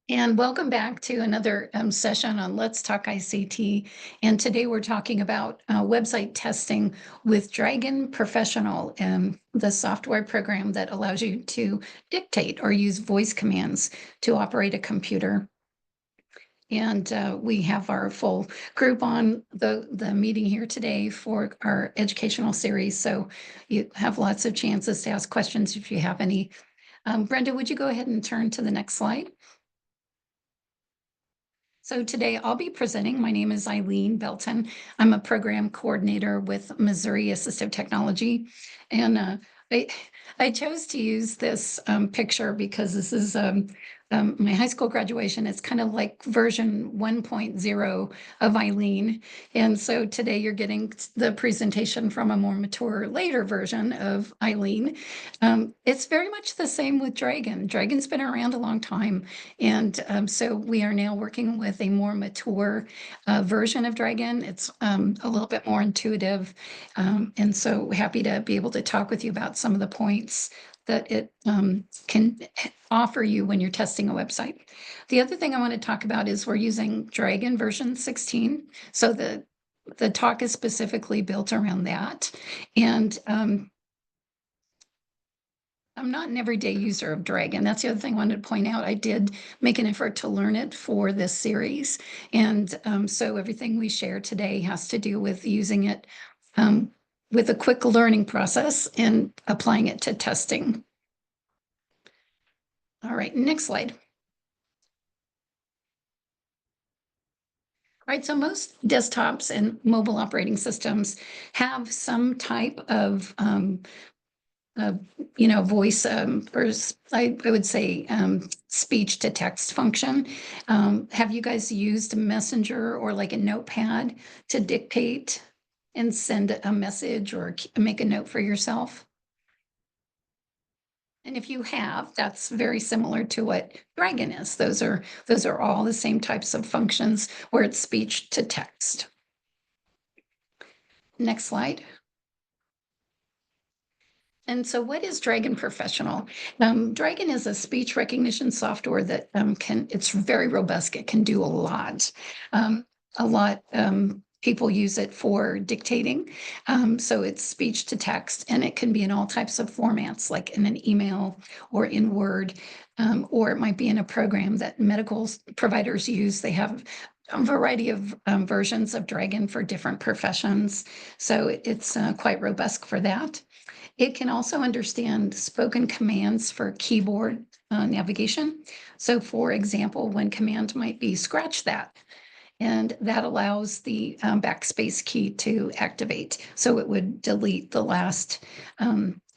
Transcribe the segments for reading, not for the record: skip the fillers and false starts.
And welcome back to another session on Let's Talk ICT. And today we're talking about website testing with Dragon Professional, the software program that allows you to dictate or use voice commands to operate a computer. And we have our full group on the meeting here today for our educational series. So you have lots of chances to ask questions if you have any. Brenda, would you go ahead and turn to the next slide? So today I'll be presenting. My name is Eileen Belton. I'm a program coordinator with Missouri Assistive Technology. And I, I chose to use this picture because this is my high school graduation. It's kind of like version 1.0 of Eileen. And so today you're getting the presentation from a more mature, later version of Eileen. It's very much the same with Dragon. Dragon's been around a long time. And so we are now working with a more mature version of Dragon. It's a little bit more intuitive. And so happy to be able to talk with you about some of the points that it can offer you when you're testing a website. The other thing I want to talk about is we're using Dragon version 16. So the talk is specifically built around that. And I'm not an everyday user of Dragon. That's the other thing I wanted to point out. I did make an effort to learn it for this series. And so everything we share today has to do with using it with a quick learning process and applying it to testing. All right, next slide. All right, so most desktops and mobile operating systems have some type of uh, voice or I would say speech to text function. Have you guys used Messenger or like a notepad to dictate and send a message or make a note for yourself? And if you have, that's very similar to what Dragon is. Those are all the same types of functions where it's speech to text. Next slide. And so what is Dragon Professional? Dragon is a speech recognition software that it's very robust. It can do a lot. People use it for dictating. So it's speech to text, and it can be in all types of formats, like in an email or in Word, or it might be in a program that medical providers use. They have a variety of versions of Dragon for different professions. So it's quite robust for that. It can also understand spoken commands for keyboard navigation. So for example, one command might be scratch that, and that allows the backspace key to activate. So it would delete the last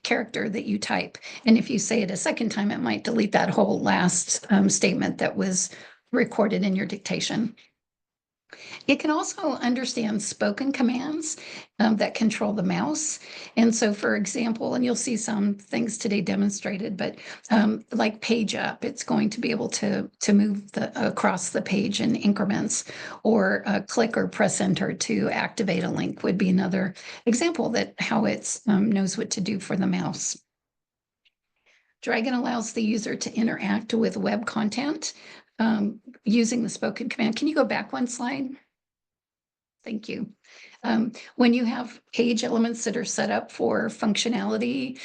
character that you type. And if you say it a second time, it might delete that whole last statement that was recorded in your dictation. It can also understand spoken commands that control the mouse. And so, for example, and you'll see some things today demonstrated, but like page up, it's going to be able to move across the page in increments, or click or press enter to activate a link would be another example that how it knows what to do for the mouse. Dragon allows the user to interact with web content using the spoken command. Can you go back one slide? Thank you. When you have page elements that are set up for functionality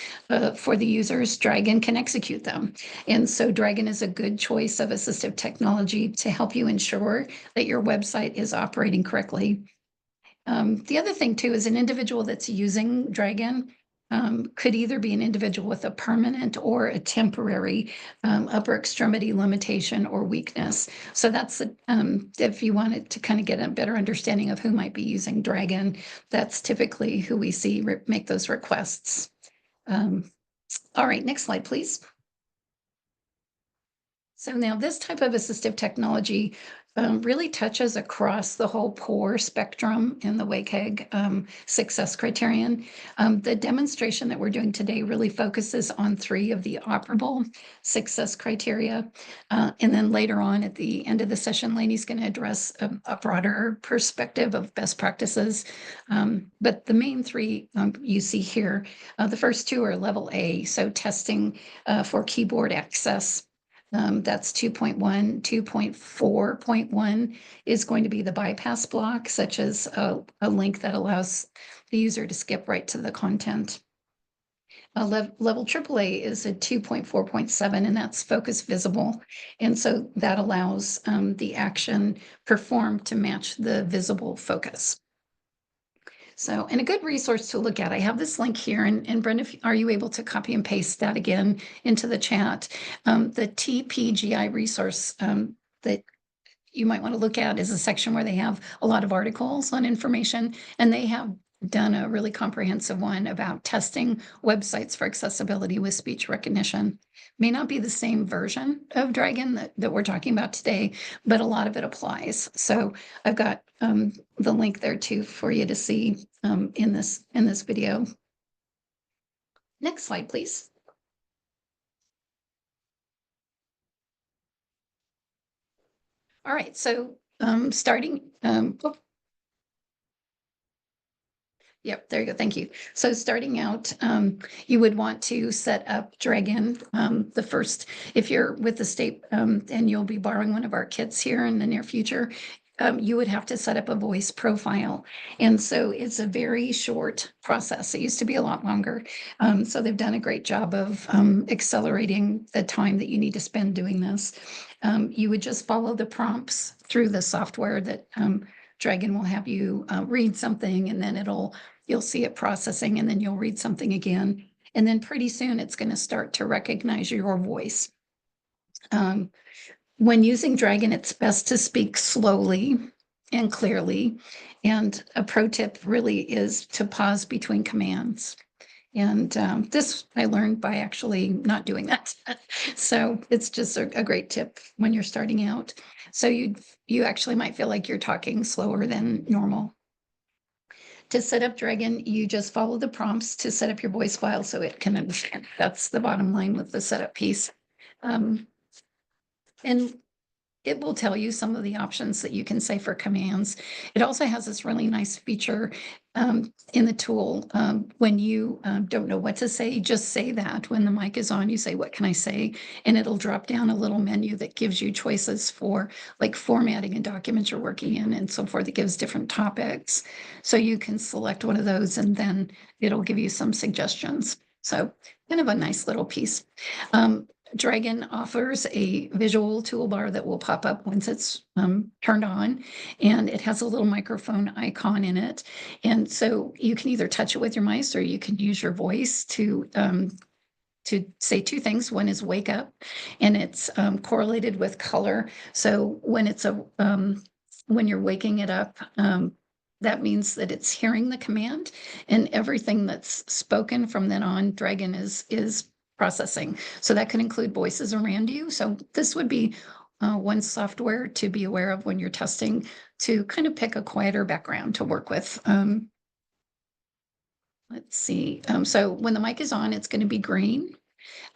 for the users, Dragon can execute them. And so Dragon is a good choice of assistive technology to help you ensure that your website is operating correctly. The other thing too is an individual that's using Dragon could either be an individual with a permanent or a temporary upper extremity limitation or weakness. So that's if you wanted to kind of get a better understanding of who might be using Dragon, that's typically who we see make those requests. All right, next slide, please. So now this type of assistive technology really touches across the whole POUR spectrum in the WCAG success criterion. The demonstration that we're doing today really focuses on 3 of the operable success criteria. And then later on at the end of the session, Lainey's going to address a broader perspective of best practices. But the main 3 you see here, the first 2 are level A, so testing for keyboard access. That's 2.1. 2.4.1 is going to be the bypass block, such as a link that allows the user to skip right to the content. Level AAA is a 2.4.7, and that's focus visible. And so that allows the action performed to match the visible focus. So, and a good resource to look at, I have this link here, and Brenda, are you able to copy and paste that again into the chat? The TPGI resource that you might want to look at is a section where they have a lot of articles on information, and they have done a really comprehensive one about testing websites for accessibility with speech recognition. May not be the same version of Dragon that we're talking about today, but a lot of it applies. So I've got the link there too for you to see in this video. Next slide, please. All right, so starting, Yep, there you go. Thank you. So starting out, you would want to set up Dragon the first, if you're with the state and you'll be borrowing one of our kits here in the near future, you would have to set up a voice profile. And so it's a very short process. It used to be a lot longer. So they've done a great job of accelerating the time that you need to spend doing this. You would just follow the prompts through the software that Dragon will have you read something, and then you'll see it processing, and then you'll read something again. And then pretty soon it's going to start to recognize your voice. When using Dragon, it's best to speak slowly and clearly. And a pro tip really is to pause between commands. And this I learned by actually not doing that. So it's just a great tip when you're starting out. So you actually might feel like you're talking slower than normal. To set up Dragon, you just follow the prompts to set up your voice file so it can understand. That's the bottom line with the setup piece. And it will tell you some of the options that you can say for commands. It also has this really nice feature in the tool. When you don't know what to say, just say that. When the mic is on, you say, "What can I say?" And it'll drop down a little menu that gives you choices for like formatting a document you're working in and so forth. It gives different topics. So you can select one of those and then it'll give you some suggestions. So kind of a nice little piece. Dragon offers a visual toolbar that will pop up once it's turned on, and it has a little microphone icon in it. And so you can either touch it with your mice or you can use your voice to say two things. One is wake up, and it's correlated with color. So when it's when you're waking it up, that means that it's hearing the command, and everything that's spoken from then on, Dragon is processing. So that could include voices around you. So this would be one software to be aware of when you're testing, to kind of pick a quieter background to work with. Let's see. So when the mic is on, it's going to be green.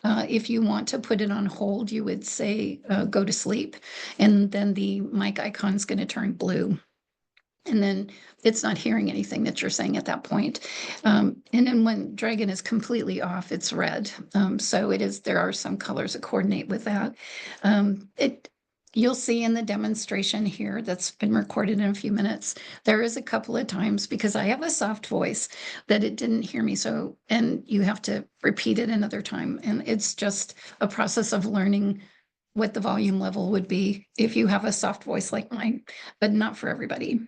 If you want to put it on hold, you would say go to sleep, and then the mic icon is going to turn blue. And then it's not hearing anything that you're saying at that point. And then when Dragon is completely off, it's red. So there are some colors that coordinate with that. You'll see in the demonstration here that's been recorded in a few minutes, there is a couple of times, because I have a soft voice, that it didn't hear me. So, and you have to repeat it another time. And it's just a process of learning what the volume level would be if you have a soft voice like mine, but not for everybody.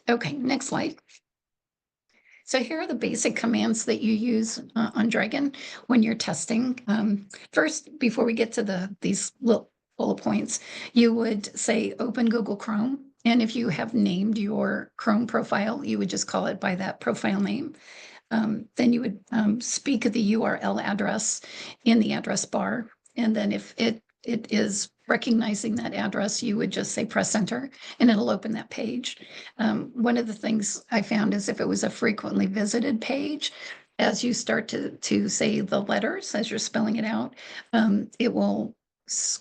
Okay, next slide. So here are the basic commands that you use on Dragon when you're testing. First, before we get to these little bullet points, you would say open Google Chrome. And if you have named your Chrome profile, you would just call it by that profile name. Then you would speak the URL address in the address bar. And then if it is recognizing that address, you would just say press enter, and it'll open that page. One of the things I found is if it was a frequently visited page, as you start to say the letters, as you're spelling it out, it will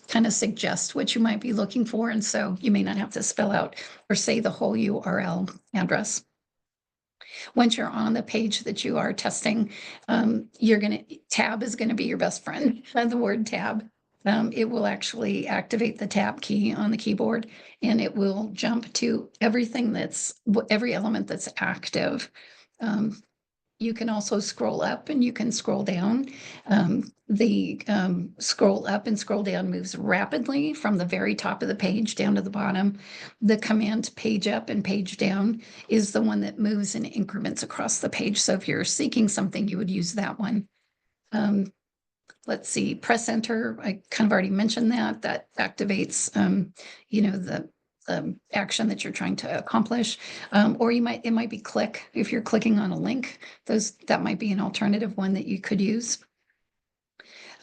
kind of suggest what you might be looking for. And so you may not have to spell out or say the whole URL address. Once you're on the page that you are testing, tab is going to be your best friend. The word tab. It will actually activate the tab key on the keyboard, and it will jump to every element that's active. You can also scroll up and you can scroll down. The scroll up and scroll down moves rapidly from the very top of the page down to the bottom. The command page up and page down is the one that moves in increments across the page. So if you're seeking something, you would use that one. Let's see, press enter. I kind of already mentioned that. That activates, the action that you're trying to accomplish. Or it might be click. If you're clicking on a link, that might be an alternative one that you could use.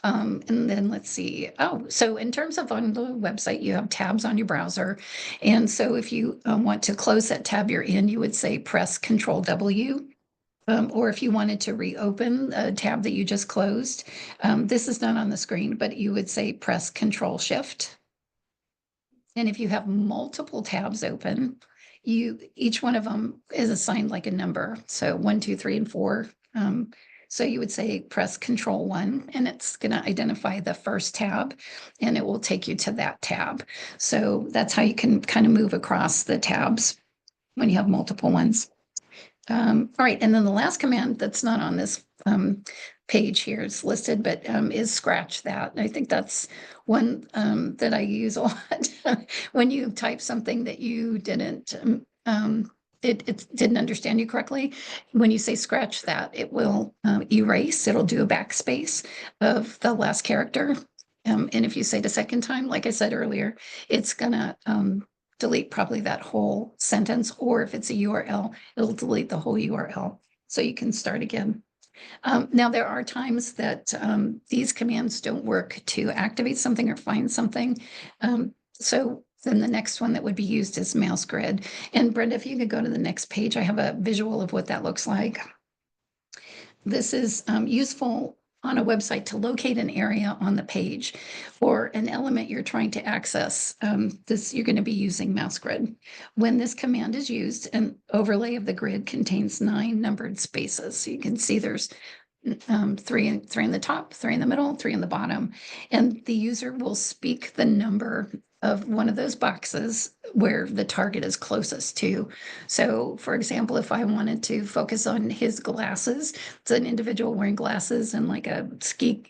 And then let's see. Oh, so in terms of on the website, you have tabs on your browser. And so if you want to close that tab you're in, you would say press Control W. Or if you wanted to reopen a tab that you just closed, this is not on the screen, but you would say press Control Shift. And if you have multiple tabs open, each one of them is assigned like a number. So 1, 2, 3, and 4. So you would say press Control 1, and it's going to identify the first tab, and it will take you to that tab. So that's how you can kind of move across the tabs when you have multiple ones. All right, and then the last command that's not on this page here, it's listed, but is scratch that. I think that's one that I use a lot. When you type something that you didn't, it didn't understand you correctly. When you say scratch that, it will erase, it'll do a backspace of the last character. And if you say it a second time, like I said earlier, it's gonna delete probably that whole sentence, or if it's a URL, it'll delete the whole URL. So you can start again. Now, there are times that these commands don't work to activate something or find something. So then the next one that would be used is mouse grid. And Brenda, if you could go to the next page, I have a visual of what that looks like. This is useful on a website to locate an area on the page or an element you're trying to access. You're going to be using mouse grid. When this command is used, an overlay of the grid contains 9 numbered spaces. So you can see there's 3 in the top, 3 in the middle, 3 in the bottom, and the user will speak the number of one of those boxes where the target is closest to. So, for example, if I wanted to focus on his glasses, it's an individual wearing glasses and like a ski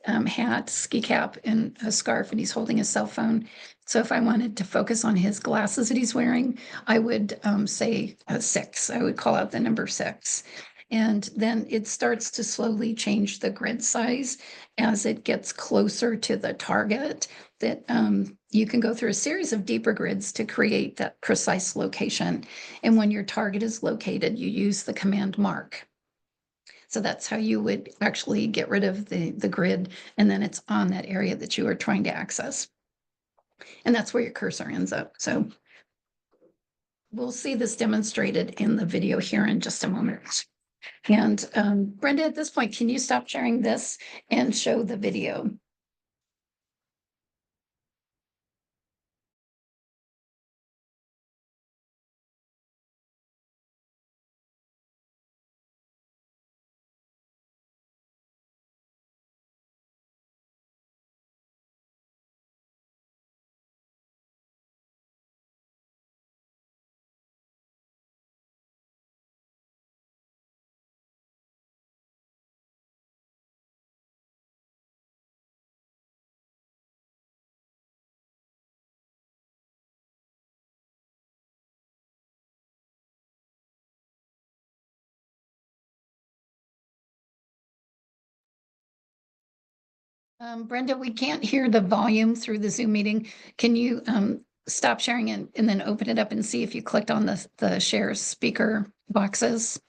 hat, ski cap, and a scarf, and he's holding a cell phone. So if I wanted to focus on his glasses that he's wearing, I would say 6. I would call out the number 6. And then it starts to slowly change the grid size as it gets closer to the target. That you can go through a series of deeper grids to create that precise location. And when your target is located, you use the command mark. So that's how you would actually get rid of the grid, and then it's on that area that you are trying to access. And that's where your cursor ends up. So we'll see this demonstrated in the video here in just a moment. And Brenda, at this point, can you stop sharing this and show the video? Brenda, we can't hear the volume through the Zoom meeting. Can you stop sharing and then open it up and see if you clicked on the share speaker boxes?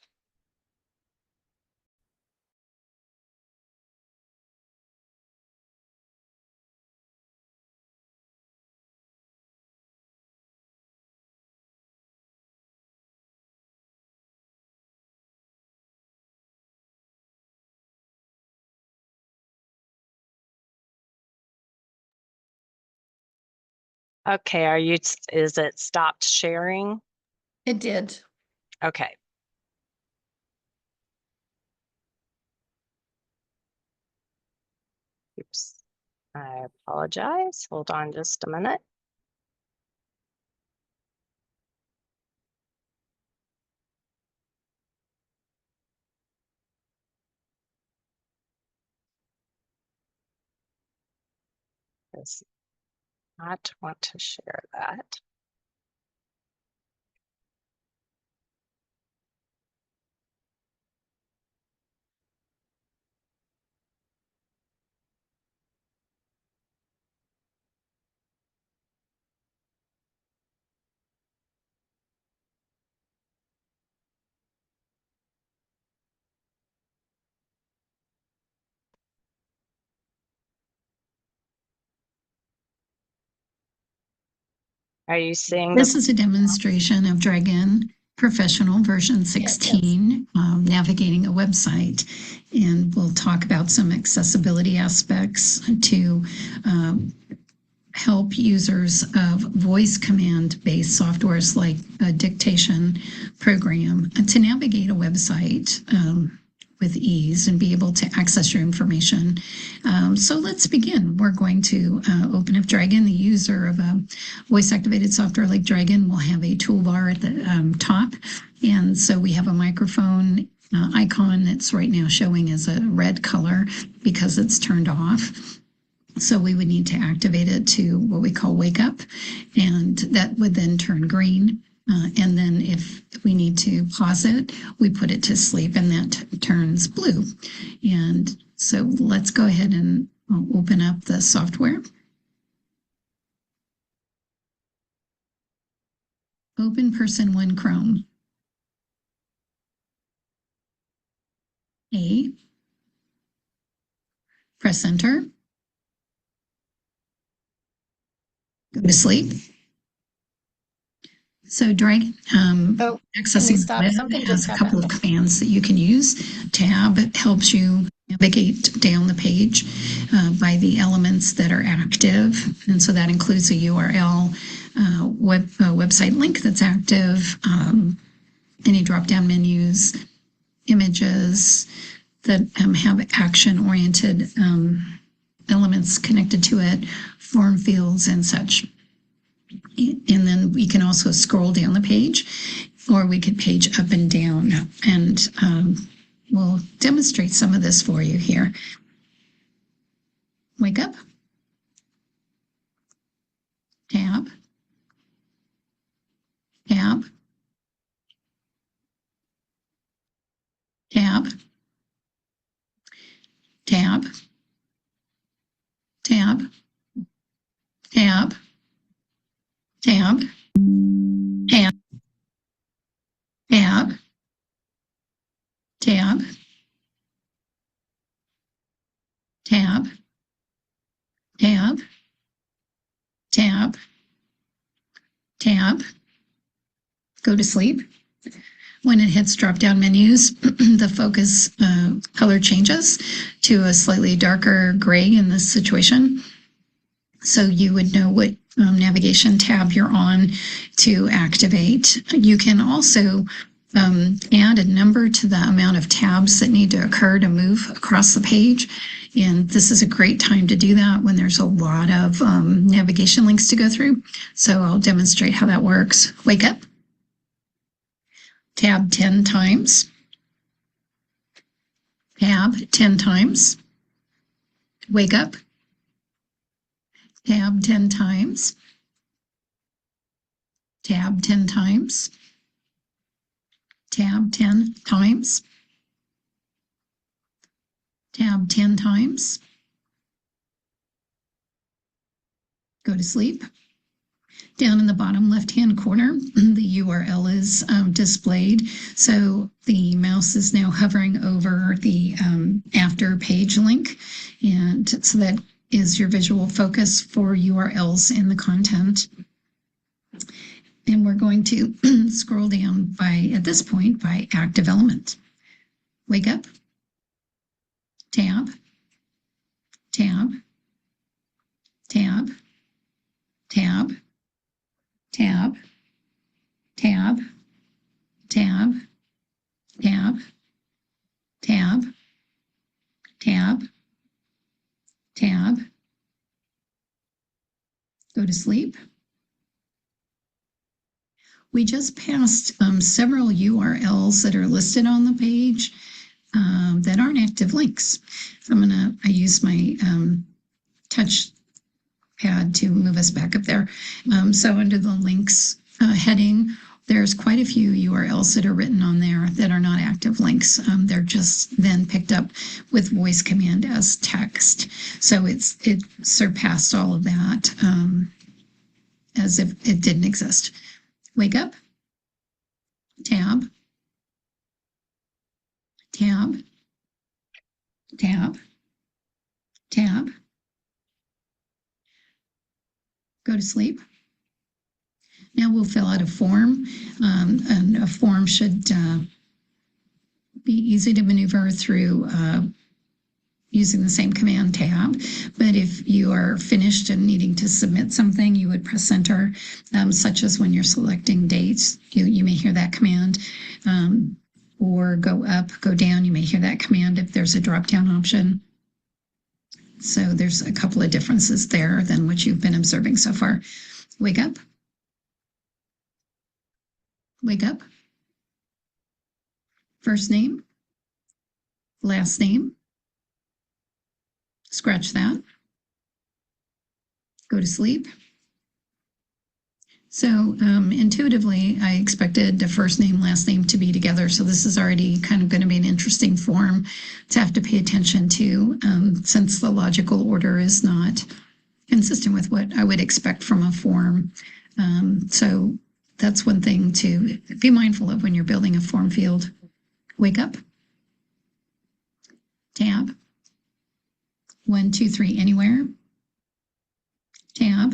Okay, is it stopped sharing? It did. Okay. Oops. I apologize. Hold on just a minute. Does not want to share that. Are you seeing This is a demonstration of Dragon Professional version 16, navigating a website. And we'll talk about some accessibility aspects to help users of voice command-based softwares like a dictation program to navigate a website with ease and be able to access your information. So let's begin. We're going to open up Dragon. The user of a voice-activated software like Dragon will have a toolbar at the top. And so we have a microphone icon that's right now showing as a red color because it's turned off. So we would need to activate it to what we call wake up, and that would then turn green. And then if we need to pause it, we put it to sleep and that turns blue. And so let's go ahead and open up the software. Open Person 1 Chrome. A. Press enter. Go to sleep. So Dragon accessing the web has a couple of commands that you can use. Tab helps you navigate down the page by the elements that are active. And so that includes a URL, website link that's active, any drop-down menus, images that have action-oriented elements connected to it, form fields and such. And then we can also scroll down the page, or we could page up and down. And we'll demonstrate some of this for you here. Wake up. Tab. Tab. Tab. Tab. Tab. Tab. Tab. Tab. Tab. Tab. Tab. Tab. Tab. Tab. Go to sleep. When it hits drop-down menus, the focus color changes to a slightly darker gray in this situation. So you would know what navigation tab you're on to activate. You can also add a number to the amount of tabs that need to occur to move across the page. And this is a great time to do that when there's a lot of navigation links to go through. So I'll demonstrate how that works. Wake up. Tab 10 times. Tab 10 times. Wake up. Tab 10 times. Tab 10 times. Tab 10 times. Tab 10 times. Go to sleep. Down in the bottom left-hand corner, the URL is displayed. So the mouse is now hovering over the after page link. And so that is your visual focus for URLs in the content. And we're going to scroll down by, at this point, by active element. Wake up. Tab. Tab. Tab. Tab. Tab. Tab. Tab. Tab. Tab. Tab. Tab. Go to sleep. We just passed several URLs that are listed on the page that aren't active links. So I use my touch pad to move us back up there. So under the links heading, there's quite a few URLs that are written on there that are not active links. They're just then picked up with voice command as text. So it surpassed all of that as if it didn't exist. Wake up, tab, tab, tab, tab, go to sleep. Now we'll fill out a form, and a form should be easy to maneuver through using the same command tab. But if you are finished and needing to submit something, you would press enter, such as when you're selecting dates, you may hear that command, or go up, go down, you may hear that command if there's a drop-down option. So there's a couple of differences there than what you've been observing so far. Wake up. Wake up. First name. Last name. Scratch that. Go to sleep. So intuitively, I expected the first name, last name to be together. So this is already kind of going to be an interesting form to have to pay attention to, since the logical order is not consistent with what I would expect from a form. So that's one thing to be mindful of when you're building a form field. Wake up. Tab. 1, 2, 3, anywhere. Tab.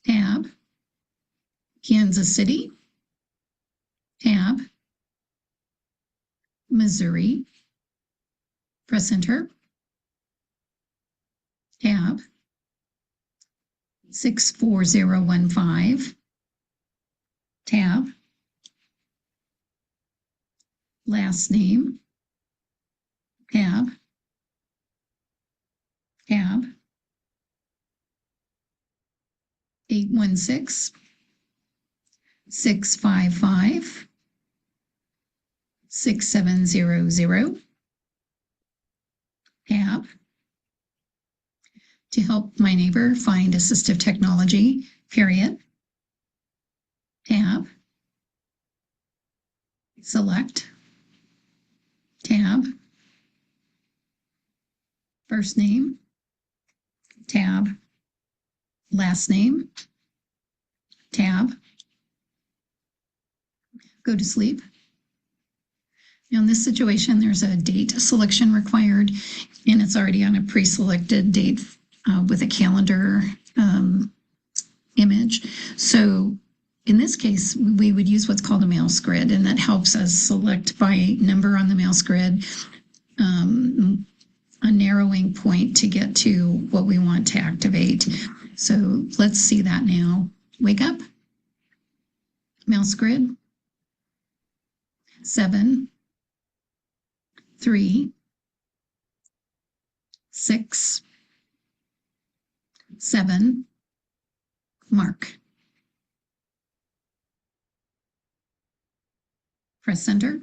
Tab. Kansas City. Tab. Missouri. Press enter. Tab. 64015. Tab. Last name. Tab. Tab. 816 655 6700. Tab. To help my neighbor find assistive technology, period. Tab. Select. Tab. First name. Tab. Last name. Tab. Go to sleep. Now in this situation, there's a date selection required, and it's already on a pre-selected date with a calendar image. So in this case, we would use what's called a mouse grid, and that helps us select by number on the mouse grid a narrowing point to get to what we want to activate. So let's see that now. Wake up. Mouse grid. 7, 3, 6, 7, mark. Press enter.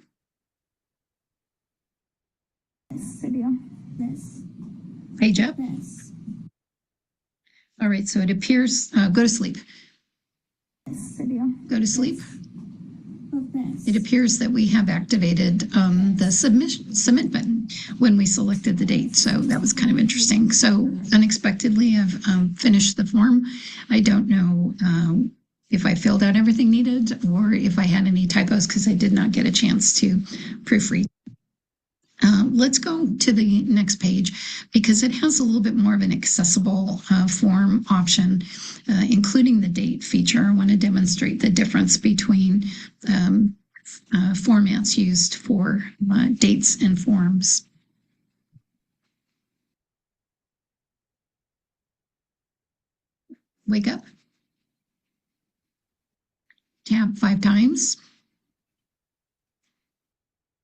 Page up. All right, so it appears, go to sleep. Go to sleep. It appears that we have activated the submit button when we selected the date. So that was kind of interesting. So unexpectedly, I've finished the form. I don't know if I filled out everything needed or if I had any typos because I did not get a chance to proofread. Let's go to the next page because it has a little bit more of an accessible form option, including the date feature. I want to demonstrate the difference between formats used for dates and forms. Wake up. Tab 5 times.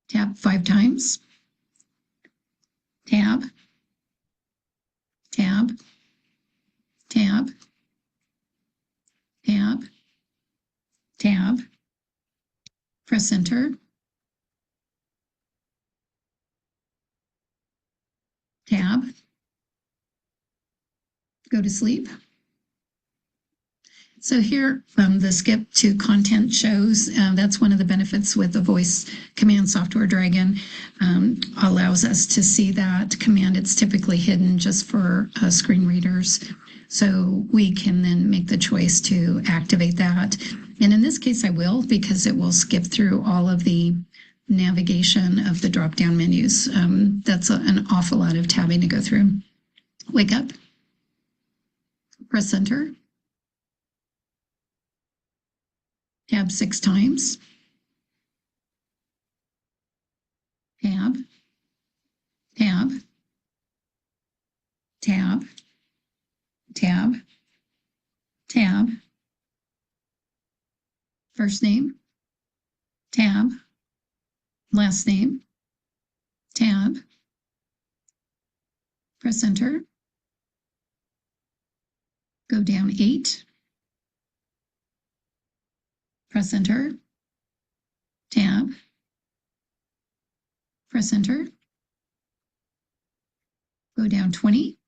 Tab 5 times. Tab, tab, tab, press enter. Tab. Go to sleep. So here, the skip to content shows, that's one of the benefits with the voice command software Dragon, allows us to see that command. It's typically hidden just for screen readers. So we can then make the choice to activate that. And in this case, I will, because it will skip through all of the navigation of the drop-down menus. That's an awful lot of tabbing to go through. Wake up, press enter. Tab 6 times. Tab, tab, tab, tab, tab. First name, tab, last name, tab. Press enter. Go down 8. Press enter. Tab. Press enter. Go down 20.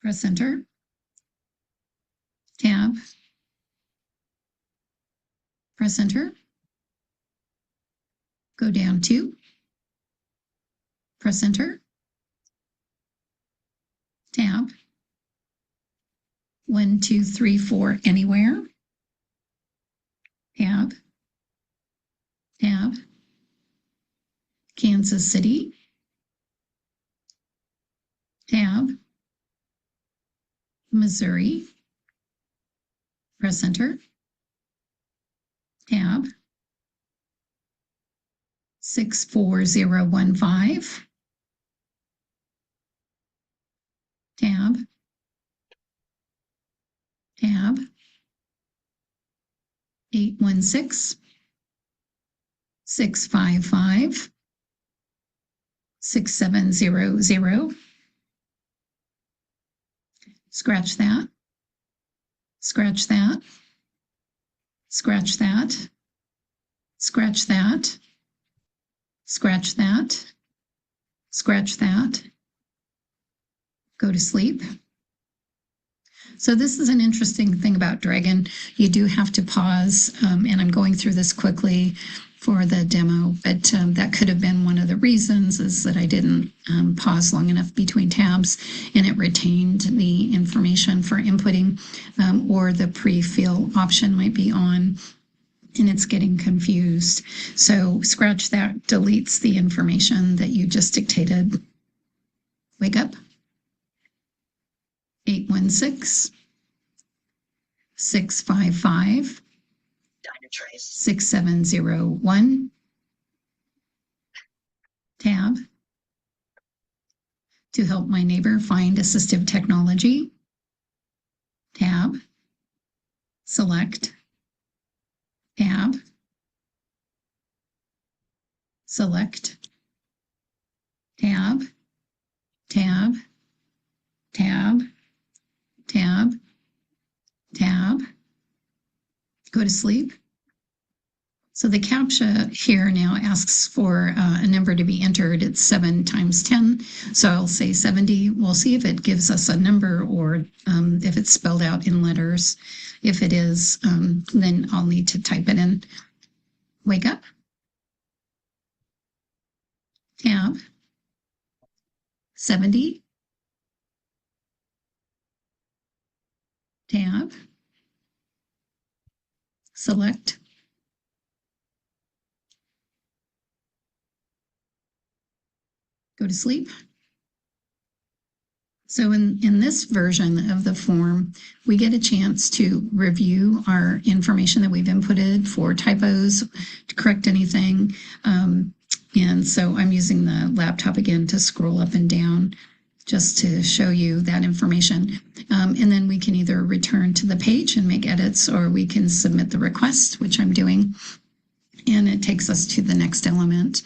Press enter. Tab. Press enter. Go down 2. Press enter. Tab. 1, 2, 3, 4, anywhere. Tab. Tab. Kansas City. Tab. Missouri. Press enter. Tab. 64015. Tab. Tab. 816. 655. 6700. Scratch that. Scratch that. Scratch that. Scratch that. Scratch that. Scratch that. Go to sleep. So this is an interesting thing about Dragon. You do have to pause, and I'm going through this quickly for the demo, but that could have been one of the reasons, is that I didn't pause long enough between tabs and it retained the information for inputting, or the pre-fill option might be on and it's getting confused. So scratch that, deletes the information that you just dictated. Wake up. 816. 655. 6701. Tab. To help my neighbor find assistive technology. Tab. Select. Tab. Select. Tab. Tab. Tab. Tab. Tab. Go to sleep. So the CAPTCHA here now asks for a number to be entered. It's 7 times 10. So I'll say 70. We'll see if it gives us a number or if it's spelled out in letters. If it is, then I'll need to type it in. Wake up. Tab. 70. Tab. Select. Go to sleep. So in this version of the form, we get a chance to review our information that we've inputted for typos, to correct anything. And so I'm using the laptop again to scroll up and down just to show you that information. And then we can either return to the page and make edits, or we can submit the request, which I'm doing. And it takes us to the next element.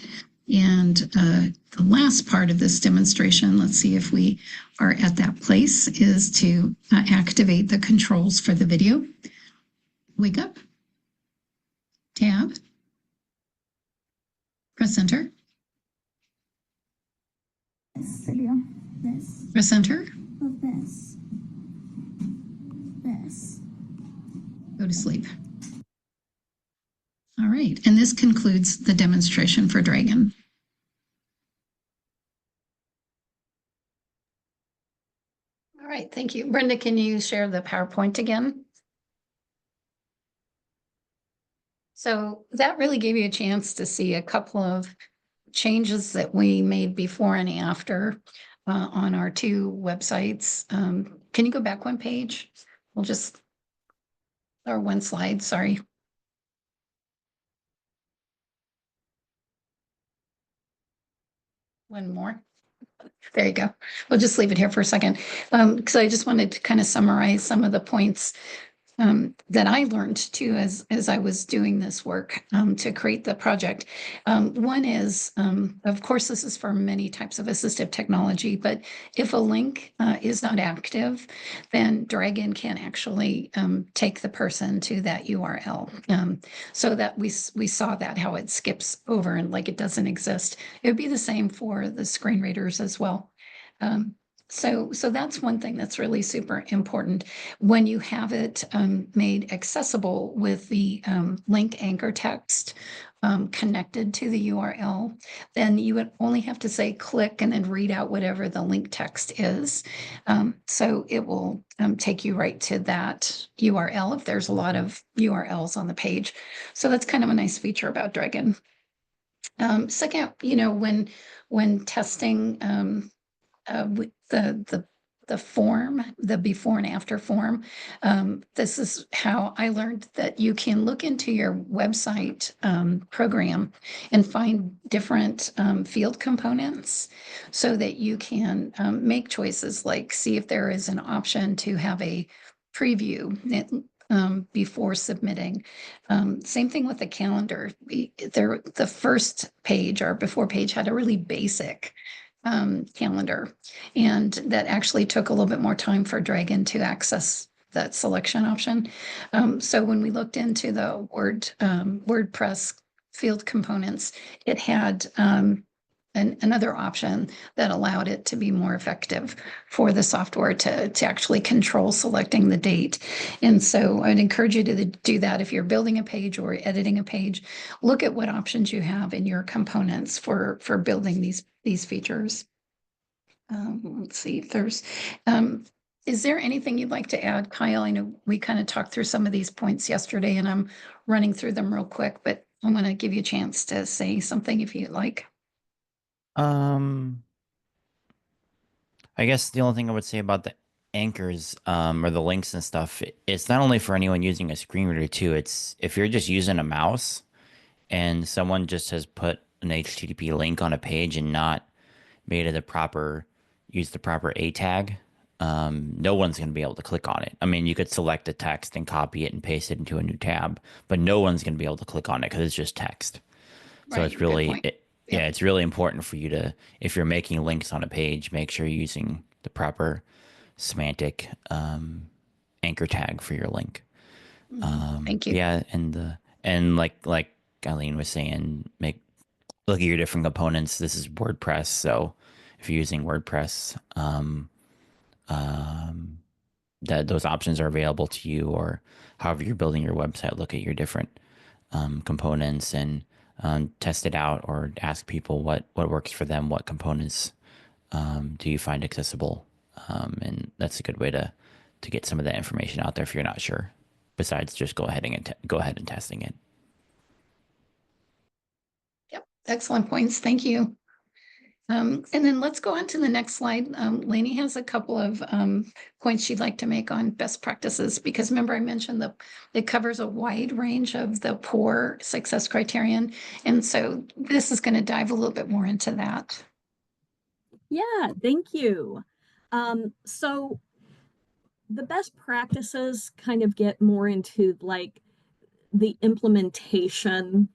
And the last part of this demonstration, let's see if we are at that place, is to activate the controls for the video. Wake up, tab, press enter. This video, this, Press enter, of this, this. go to sleep. All right, and this concludes the demonstration for Dragon. All right, thank you. Brenda, can you share the PowerPoint again? So that really gave you a chance to see a couple of changes that we made before and after on our two websites. Can you go back one page? We'll just, or one slide, sorry. One more. There you go. We'll just leave it here for a second. Because I just wanted to kind of summarize some of the points that I learned too as I was doing this work to create the project. One is, of course, this is for many types of assistive technology, but if a link is not active, then Dragon can actually take the person to that URL. So that we saw that how it skips over and like it doesn't exist. It would be the same for the screen readers as well. So that's one thing that's really super important. When you have it made accessible with the link anchor text connected to the URL, then you would only have to say click and then read out whatever the link text is. So it will take you right to that URL if there's a lot of URLs on the page. So that's kind of a nice feature about Dragon. Second, when testing the form, the before and after form. This is how I learned that you can look into your website program and find different field components so that you can make choices like see if there is an option to have a preview before submitting. Same thing with the calendar. The first page or before page had a really basic calendar. And that actually took a little bit more time for Dragon to access that selection option. So when we looked into the WordPress field components, it had another option that allowed it to be more effective for the software to actually control selecting the date. And so I'd encourage you to do that if you're building a page or editing a page. Look at what options you have in your components for building these features. Let's see if there's, is there anything you'd like to add, Kyle? I know we kind of talked through some of these points yesterday and I'm running through them real quick, but I'm going to give you a chance to say something if you'd like. Um, I guess the only thing I would say about the anchors, or the links and stuff, it's not only for anyone using a screen reader too. It's if you're just using a mouse and someone just has put an HTTP link on a page and not made it use the proper A tag, no one's going to be able to click on it. I mean, you could select a text and copy it and paste it into a new tab, but no one's going to be able to click on it because it's just text. So Right, it's good really, point. yeah, Yep. it's really important for you to, if you're making links on a page, make sure you're using the proper semantic anchor tag for your link. Thank you. Yeah, and like Eileen was saying, look at your different components. This is WordPress, so if you're using WordPress, that those options are available to you, or however you're building your website, look at your different components and test it out, or ask people what works for them, what components do you find accessible, and that's a good way to get some of that information out there if you're not sure. Besides just go ahead and testing it. Yep. Excellent points. Thank you. And then let's go on to the next slide. Lainey has a couple of points she'd like to make on best practices because remember I mentioned that it covers a wide range of the poor success criterion. And so this is going to dive a little bit more into that. Yeah, thank you. So the best practices kind of get more into like the implementation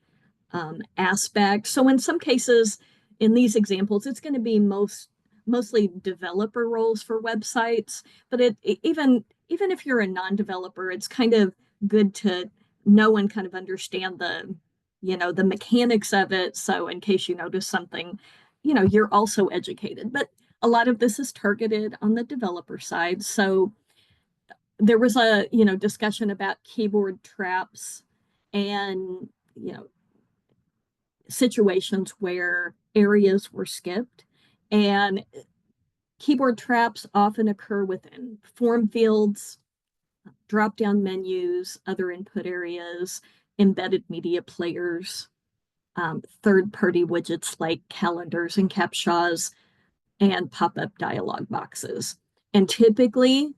aspect. So in some cases, in these examples, it's going to be mostly developer roles for websites. But even if you're a non-developer, it's kind of good to know and kind of understand the mechanics of it. So in case you notice something, you're also educated. But a lot of this is targeted on the developer side. So there was a discussion about keyboard traps and situations where areas were skipped, and keyboard traps often occur within form fields, drop down menus, other input areas, embedded media players, third-party widgets like calendars and captchas, and pop-up dialog boxes. And typically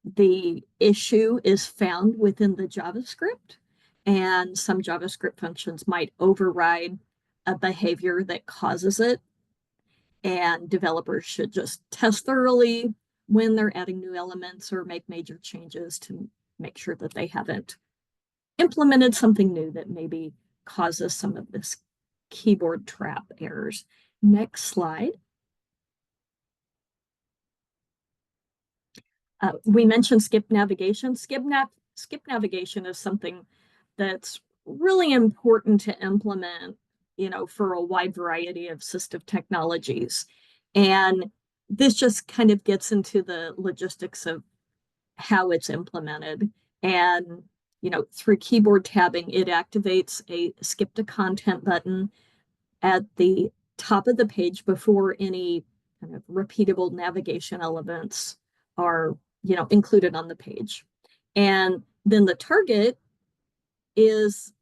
the issue is found within the JavaScript, and some JavaScript functions might override a behavior that causes it. And developers should just test thoroughly when they're adding new elements or make major changes to make sure that they haven't implemented something new that maybe causes some of this keyboard trap errors. Next slide. We mentioned skip navigation. Skip navigation is something that's really important to implement, for a wide variety of assistive technologies. And this just kind of gets into the logistics of how it's implemented. And, through keyboard tabbing, it activates a skip to content button at the top of the page before any kind of repeatable navigation elements are included on the page. And then the target is,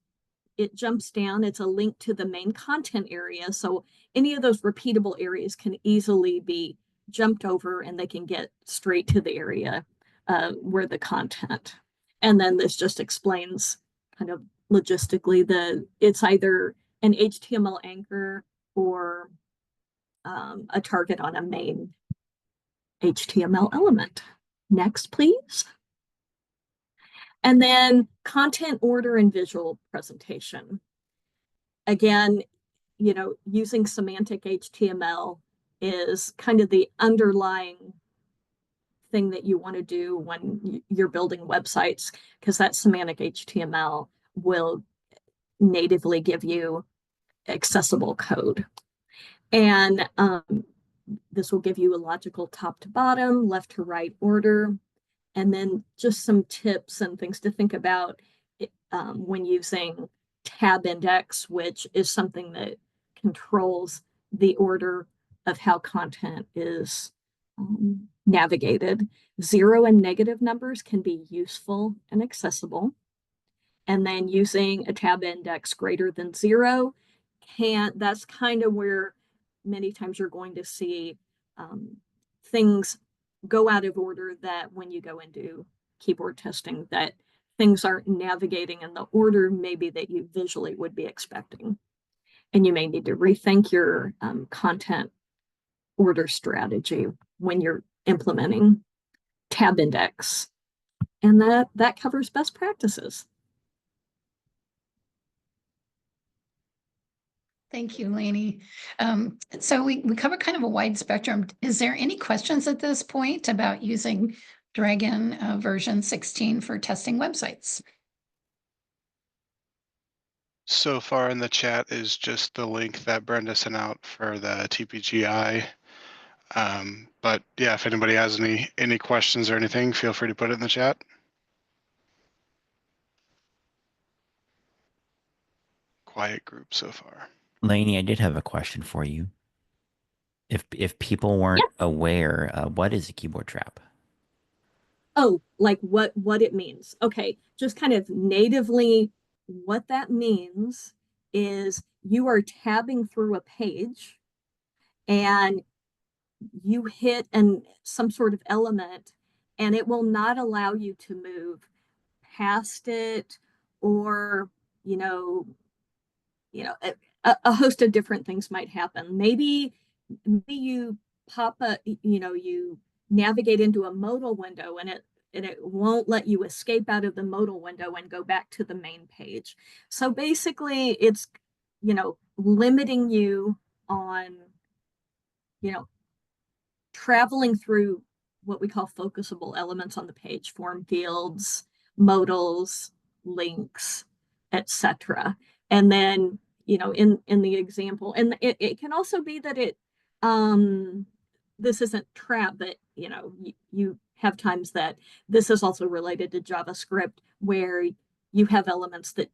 it jumps down, it's a link to the main content area. So any of those repeatable areas can easily be jumped over and they can get straight to the area where the content. And then this just explains kind of logistically it's either an HTML anchor or a target on a main HTML element. Next, please. And then content order and visual presentation. Again, using semantic HTML is kind of the underlying thing that you want to do when you're building websites, because that semantic HTML will natively give you accessible code. And this will give you a logical top to bottom, left to right order, and then just some tips and things to think about when using tab index, which is something that controls the order of how content is navigated. 0 and negative numbers can be useful and accessible. And then using a tab index greater than 0 that's kind of where many times you're going to see things go out of order, that when you go into keyboard testing, that things aren't navigating in the order maybe that you visually would be expecting. And you may need to rethink your content order strategy when you're implementing tab index. And that covers best practices. Thank you, Lainey. So we covered kind of a wide spectrum. Is there any questions at this point about using Dragon version 16 for testing websites? So far in the chat is just the link that Brenda sent out for the TPGI. But yeah, if anybody has any questions or anything, feel free to put it in the chat. Quiet group so far. Lainey, I did have a question for you. If people weren't aware, what is a keyboard trap? Oh, like what it means. Okay, just kind of natively what that means is you are tabbing through a page and you hit some sort of element and it will not allow you to move past it, or a host of different things might happen. Maybe you pop you navigate into a modal window and and it won't let you escape out of the modal window and go back to the main page. So basically it's, limiting you on, traveling through what we call focusable elements on the page, form fields, modals, links, etc. And then, in the example, and it can also be that this isn't trap, but you have times that this is also related to JavaScript where you have elements that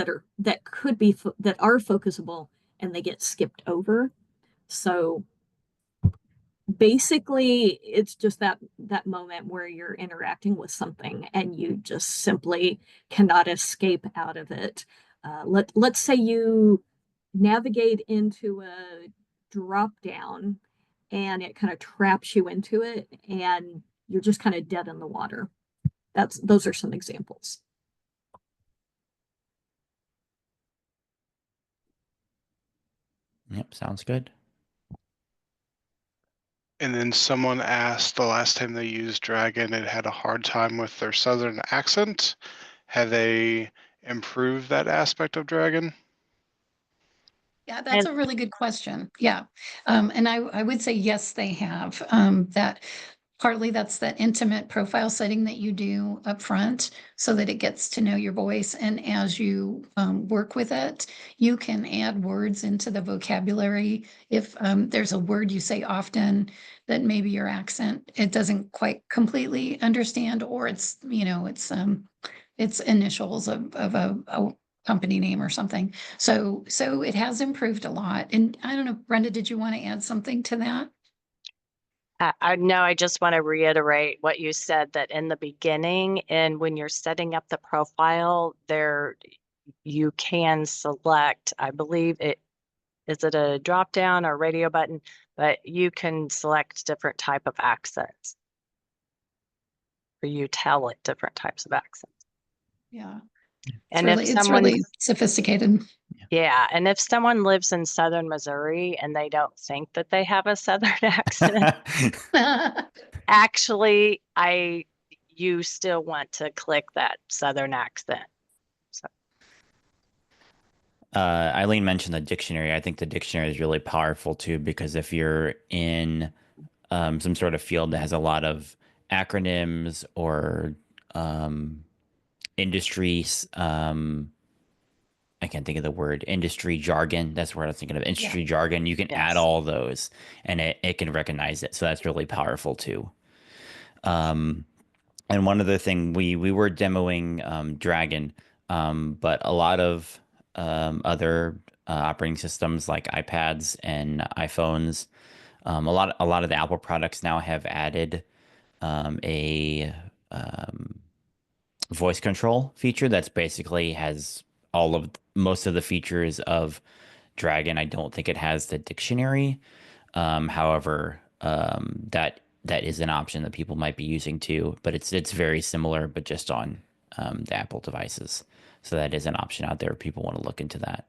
are focusable and they get skipped over. So basically it's just that moment where you're interacting with something and you just simply cannot escape out of it. Let's say you navigate into a drop down and it kind of traps you into it and you're just kind of dead in the water. Those are some examples. Yep, sounds good. And then someone asked the last time they used Dragon, it had a hard time with their Southern accent. Have they improved that aspect of Dragon? Yeah, that's And a really good question. Yeah. And I would say, yes, they have. That partly that's that intimate profile setting that you do up front so that it gets to know your voice. And as you work with it, you can add words into the vocabulary. If there's a word you say often that maybe your accent, it doesn't quite completely understand, or it's initials of a company name or something. So it has improved a lot. And I don't know, Brenda, did you want to add something to that? I just want to reiterate what you said, that in the beginning and when you're setting up the profile there, you can select, I believe is it a drop down or radio button, but you can select different type of accents. Or you tell it different types of accents. Yeah. And It's really sophisticated. Yeah, and if someone lives in Southern Missouri and they don't think that they have a Southern accent, actually, you still want to click that Southern accent. So. Eileen mentioned the dictionary. I think the dictionary is really powerful too, because if you're in some sort of field that has a lot of acronyms or industries, I can't think of the word, industry jargon. That's what I was thinking of. Industry jargon. You can add Yes. all those and it can recognize it. So that's really powerful too. And one other thing, we were demoing Dragon, but a lot of other operating systems like iPads and iPhones, a lot of the Apple products now have added a voice control feature that's basically has most of the features of Dragon. I don't think it has the dictionary. However, that is an option that people might be using too, but it's very similar, but just on the Apple devices. So that is an option out there if people want to look into that.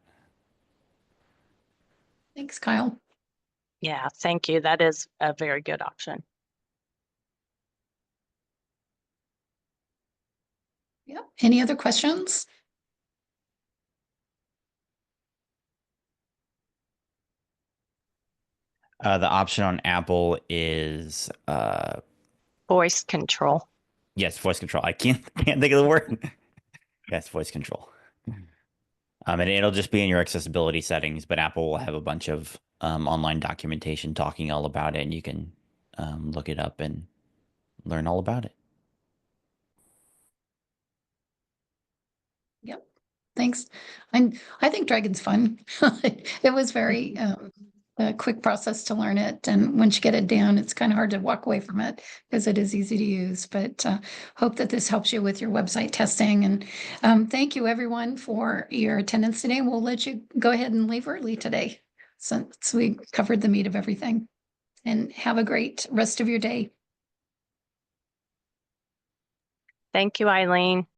Thanks, Kyle. Yeah, thank you. That is a very good option. Yep. Any other questions? The option on Apple is Voice control. yes, voice control. I can't think of the word. Yes, voice control. And it'll just be in your accessibility settings, but Apple will have a bunch of online documentation talking all about it, and you can look it up and learn all about it. Yep. Thanks. I think Dragon's fun. It was very a quick process to learn it. And once you get it down, it's kind of hard to walk away from it because it is easy to use. But hope that this helps you with your website testing. And thank you, everyone, for your attendance today. We'll let you go ahead and leave early today since we covered the meat of everything. And have a great rest of your day. Thank you, Eileen.